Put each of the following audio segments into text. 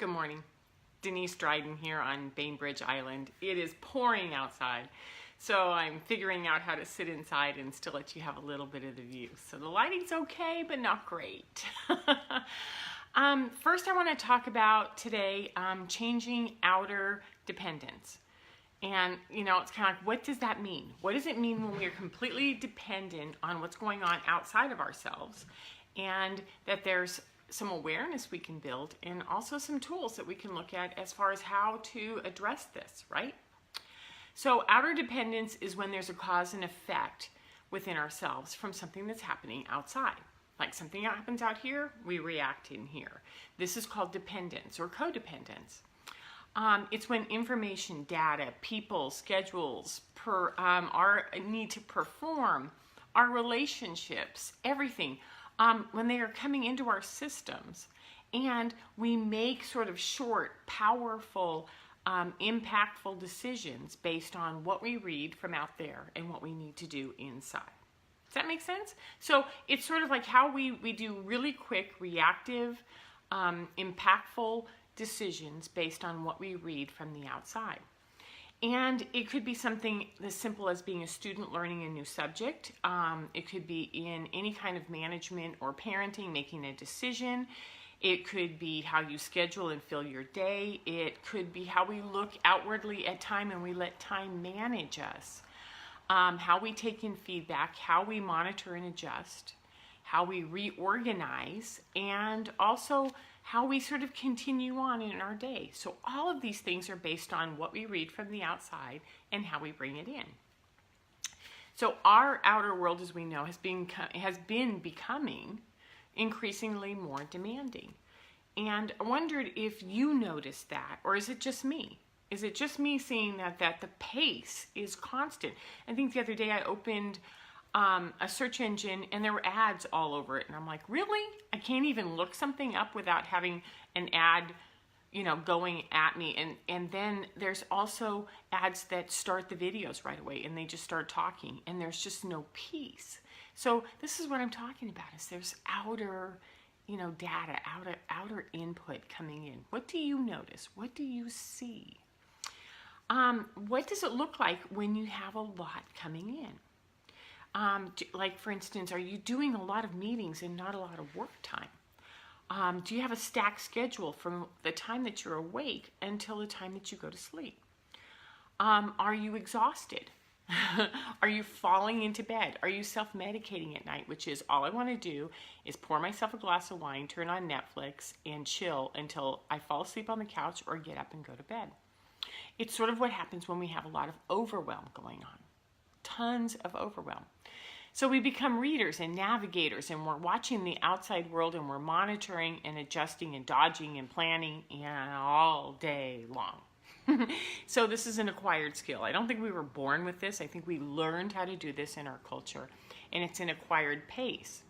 Good morning. Denise Dryden here on Bainbridge Island. It is pouring outside, so I'm figuring out how to sit inside and still let you have a little bit of the view. So the lighting's okay, but not great. First, I want to talk about today changing outer dependence. And, it's kind of like, what does that mean? What does it mean when we are completely dependent on what's going on outside of ourselves? And that there's some awareness we can build and also some tools that we can look at as far as how to address this, right? So outer dependence is when there's a cause and effect within ourselves from something that's happening outside. Like something that happens out here, we react in here. This is called dependence or codependence. It's when information, data, people, schedules, our need to perform, our relationships, everything, when they are coming into our systems, and we make sort of short, powerful, impactful decisions based on what we read from out there and what we need to do inside. Does that make sense? So it's sort of like how we do really quick, reactive, impactful decisions based on what we read from the outside. And it could be something as simple as being a student learning a new subject. It could be in any kind of management or parenting, making a decision. It could be how you schedule and fill your day. It could be how we look outwardly at time and we let time manage us. How we take in feedback, how we monitor and adjust, how we reorganize, and also how we sort of continue on in our day. So all of these things are based on what we read from the outside and how we bring it in. So our outer world, as we know, has been becoming increasingly more demanding. And I wondered if you noticed that, or is it just me? Is it just me seeing that the pace is constant? I think the other day I opened a search engine and there were ads all over it, and I'm like, really? I can't even look something up without having an ad going at me. And then there's also ads that start the videos right away and they just start talking, and there's just no peace. So this is what I'm talking about, is there's outer data, outer input coming in. What do you notice? What do you see? What does it look like when you have a lot coming in? Like, for instance, are you doing a lot of meetings and not a lot of work time? Do you have a stacked schedule from the time that you're awake until the time that you go to sleep? Are you exhausted? Are you falling into bed? Are you self-medicating at night, which is all I want to do is pour myself a glass of wine, turn on Netflix, and chill until I fall asleep on the couch or get up and go to bed? It's sort of what happens when we have a lot of overwhelm going on. Tons of overwhelm. So we become readers and navigators, and we're watching the outside world, and we're monitoring and adjusting and dodging and planning and all day long. So this is an acquired skill. I don't think we were born with this. I think we learned how to do this in our culture, and it's an acquired pace.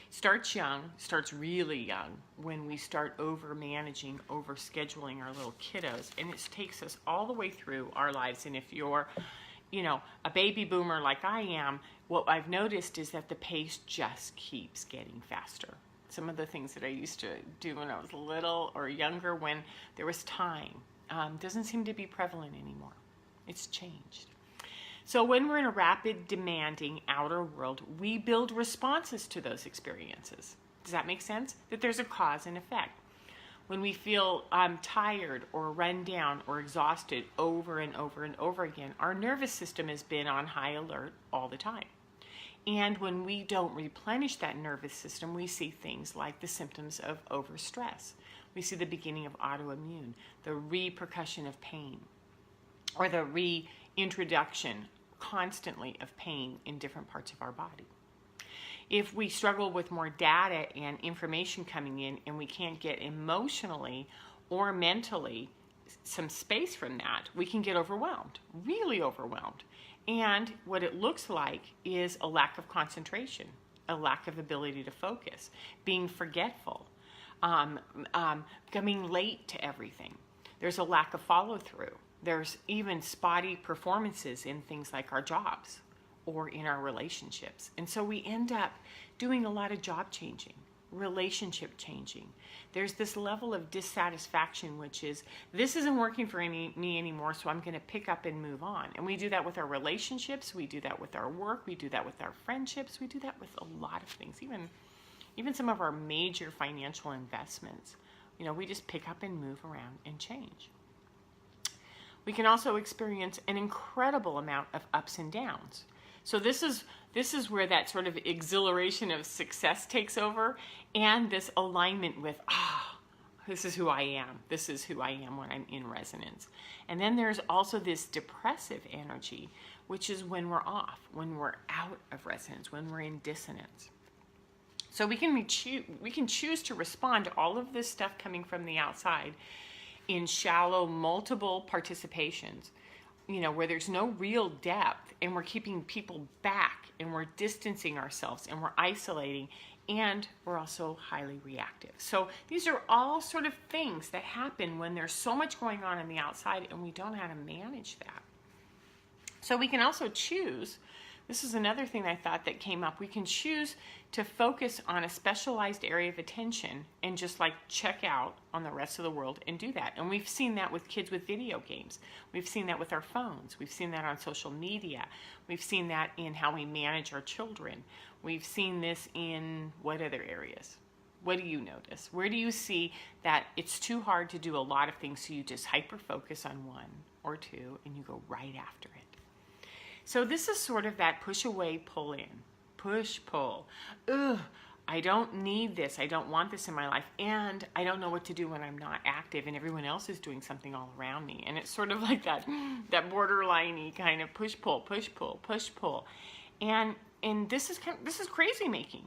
Starts young, starts really young, when we start over-managing, over-scheduling our little kiddos, and it takes us all the way through our lives. And if you're a baby boomer like I am, what I've noticed is that the pace just keeps getting faster. Some of the things that I used to do when I was little or younger, when there was time, doesn't seem to be prevalent anymore. It's changed. So when we're in a rapid, demanding outer world, we build responses to those experiences. Does that make sense? That there's a cause and effect. When we feel tired or run down or exhausted over and over and over again, our nervous system has been on high alert all the time. And when we don't replenish that nervous system, we see things like the symptoms of overstress. We see the beginning of autoimmune, the repercussion of pain, or the reintroduction constantly of pain in different parts of our body. If we struggle with more data and information coming in and we can't get emotionally or mentally some space from that, we can get overwhelmed, really overwhelmed. And what it looks like is a lack of concentration, a lack of ability to focus, being forgetful, coming late to everything. There's a lack of follow-through. There's even spotty performances in things like our jobs or in our relationships. And so we end up doing a lot of job changing. relationship changing. There's this level of dissatisfaction, which is, this isn't working for me anymore, so I'm going to pick up and move on. And we do that with our relationships, we do that with our work, we do that with our friendships, we do that with a lot of things, even some of our major financial investments. We just pick up and move around and change. We can also experience an incredible amount of ups and downs. So this is where that sort of exhilaration of success takes over, and this alignment with, this is who I am. This is who I am when I'm in resonance. And then there's also this depressive energy, which is when we're off, when we're out of resonance, when we're in dissonance. So we can choose to respond to all of this stuff coming from the outside in shallow, multiple participations, where there's no real depth, and we're keeping people back, and we're distancing ourselves, and we're isolating, and we're also highly reactive. So these are all sort of things that happen when there's so much going on the outside, and we don't know how to manage that. So we can also choose, this is another thing I thought that came up, we can choose to focus on a specialized area of attention and just check out on the rest of the world and do that. And we've seen that with kids with video games. We've seen that with our phones. We've seen that on social media. We've seen that in how we manage our children. We've seen this in what other areas? What do you notice? Where do you see that it's too hard to do a lot of things, so you just hyper-focus on one or two and you go right after it? So this is sort of that push away, pull in. Push, pull. Ugh, I don't need this. I don't want this in my life. And I don't know what to do when I'm not active and everyone else is doing something all around me. And it's sort of like that borderline-y kind of push, pull, push, pull, push, pull. And this is crazy making.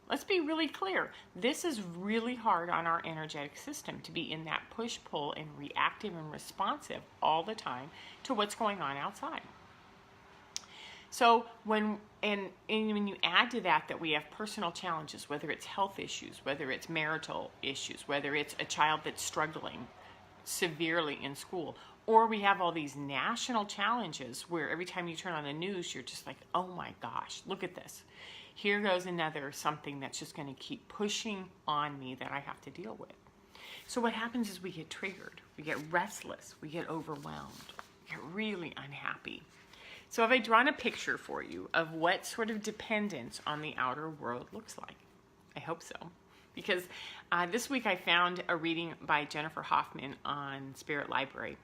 Let's be really clear. This is really hard on our energetic system, to be in that push, pull, and reactive and responsive all the time to what's going on outside. So when you add to that we have personal challenges, whether it's health issues, whether it's marital issues, whether it's a child that's struggling severely in school, or we have all these national challenges where every time you turn on the news, you're just like, oh my gosh, look at this. Here goes another something that's just going to keep pushing on me that I have to deal with. So what happens is we get triggered, we get restless, we get overwhelmed, we get really unhappy. So have I drawn a picture for you of what sort of dependence on the outer world looks like? I hope so. Because this week I found a reading by Jennifer Hoffman on Spirit Library.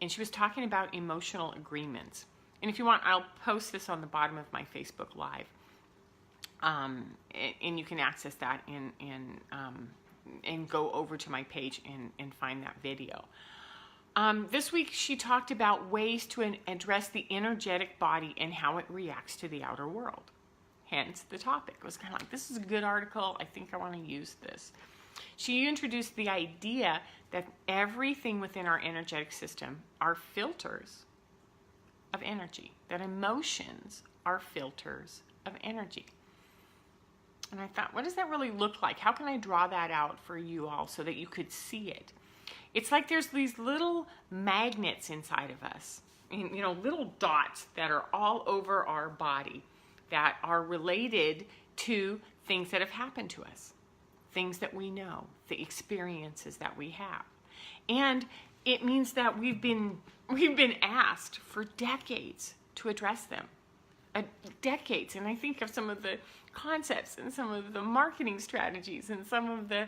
And she was talking about emotional agreements. And if you want, I'll post this on the bottom of my Facebook Live. And you can access that and go over to my page and find that video. This week she talked about ways to address the energetic body and how it reacts to the outer world. Hence the topic. It was kind of like, this is a good article. I think I want to use this. She introduced the idea that everything within our energetic system are filters of energy, that emotions are filters of energy. And I thought, what does that really look like? How can I draw that out for you all so that you could see it? It's like there's these little magnets inside of us, little dots that are all over our body that are related to things that have happened to us, things that we know, the experiences that we have. And it means that we've been asked for decades to address them. Decades. And I think of some of the concepts and some of the marketing strategies and some of the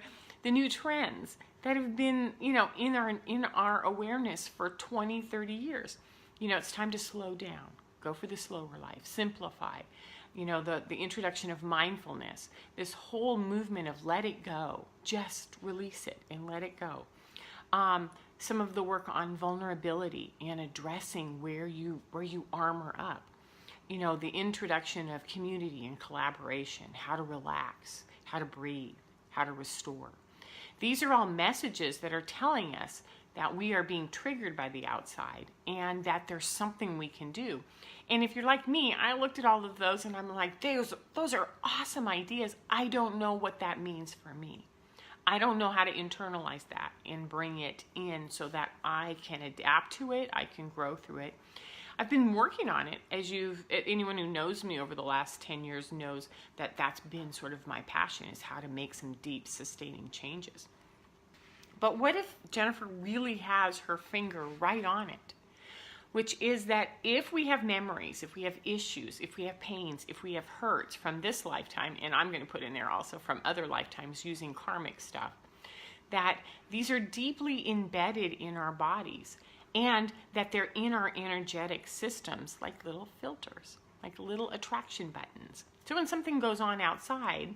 new trends that have been, in our awareness for 20, 30 years. It's time to slow down, go for the slower life, simplify, the introduction of mindfulness, this whole movement of let it go, just release it and let it go. Some of the work on vulnerability and addressing where you armor up. The introduction of community and collaboration, how to relax, how to breathe, how to restore. These are all messages that are telling us that we are being triggered by the outside and that there's something we can do. And if you're like me, I looked at all of those and I'm like, those are awesome ideas. I don't know what that means for me. I don't know how to internalize that and bring it in so that I can adapt to it, I can grow through it. I've been working on it. Anyone who knows me over the last 10 years knows that that's been sort of my passion, is how to make some deep, sustaining changes. But what if Jennifer really has her finger right on it? Which is that if we have memories, if we have issues, if we have pains, if we have hurts from this lifetime, and I'm going to put in there also from other lifetimes using karmic stuff, that these are deeply embedded in our bodies, and that they're in our energetic systems like little filters, like little attraction buttons. So when something goes on outside,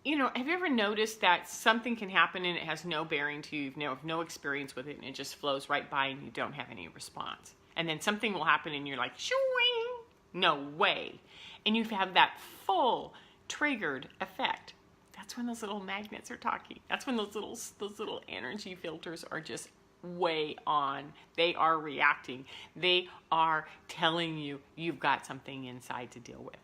have you ever noticed that something can happen and it has no bearing to you, you have no experience with it, and it just flows right by and you don't have any response? And then something will happen and you're like, shooing, no way. And you have that full triggered effect. That's when those little magnets are talking. That's when those little energy filters are just way on. They are reacting. They are telling you you've got something inside to deal with.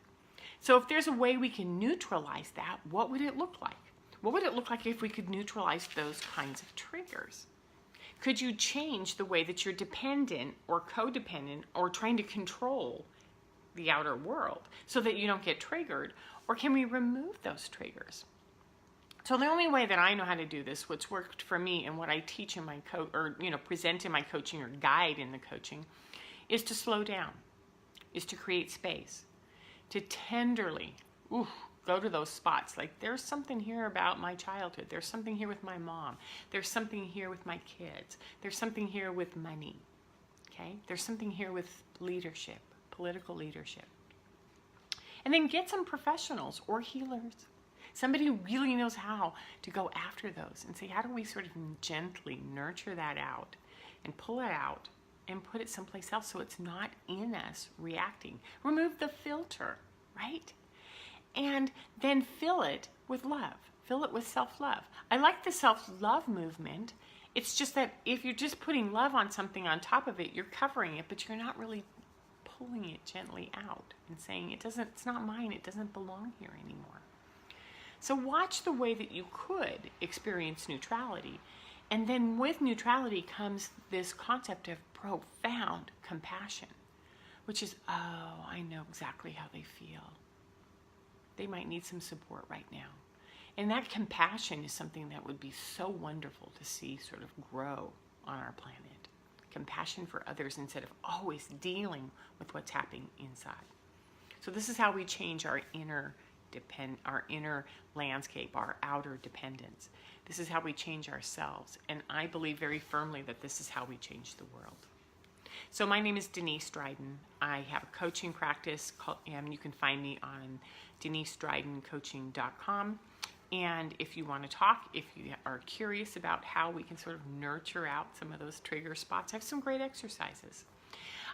So if there's a way we can neutralize that, what would it look like? What would it look like if we could neutralize those kinds of triggers? Could you change the way that you're dependent or codependent or trying to control the outer world so that you don't get triggered? Or can we remove those triggers? So the only way that I know how to do this, what's worked for me and what I teach in my present in my coaching or guide in the coaching, is to slow down, is to create space, to tenderly go to those spots. Like, there's something here about my childhood. There's something here with my mom. There's something here with my kids. There's something here with money. Okay? There's something here with leadership, political leadership. And then get some professionals or healers. Somebody who really knows how to go after those and say, how do we sort of gently nurture that out and pull it out and put it someplace else so it's not in us reacting. Remove the filter, right? And then fill it with love. Fill it with self-love. I like the self-love movement. It's just that if you're just putting love on something on top of it, you're covering it, but you're not really pulling it gently out and saying it's not mine, it doesn't belong here anymore. So watch the way that you could experience neutrality. And then with neutrality comes this concept of profound compassion, which is, oh, I know exactly how they feel. They might need some support right now. And that compassion is something that would be so wonderful to see sort of grow on our planet. Compassion for others instead of always dealing with what's happening inside. So this is how we change our inner landscape, our outer dependence. This is how we change ourselves. And I believe very firmly that this is how we change the world. So my name is Denise Dryden. I have a coaching practice and you can find me on denisdrydencoaching.com. And if you want to talk, if you are curious about how we can sort of nurture out some of those trigger spots, I have some great exercises.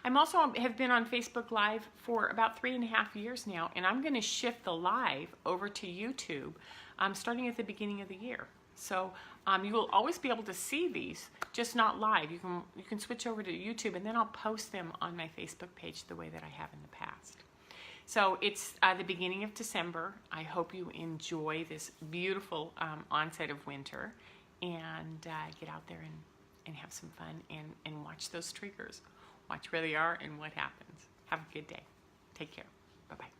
I'm also have been on Facebook Live for about 3.5 years now, and I'm going to shift the live over to YouTube starting at the beginning of the year. So you will always be able to see these, just not live. You can switch over to YouTube, and then I'll post them on my Facebook page the way that I have in the past. So it's the beginning of December. I hope you enjoy this beautiful onset of winter, and get out there and have some fun and watch those triggers. Watch where they are and what happens. Have a good day. Take care. Bye-bye.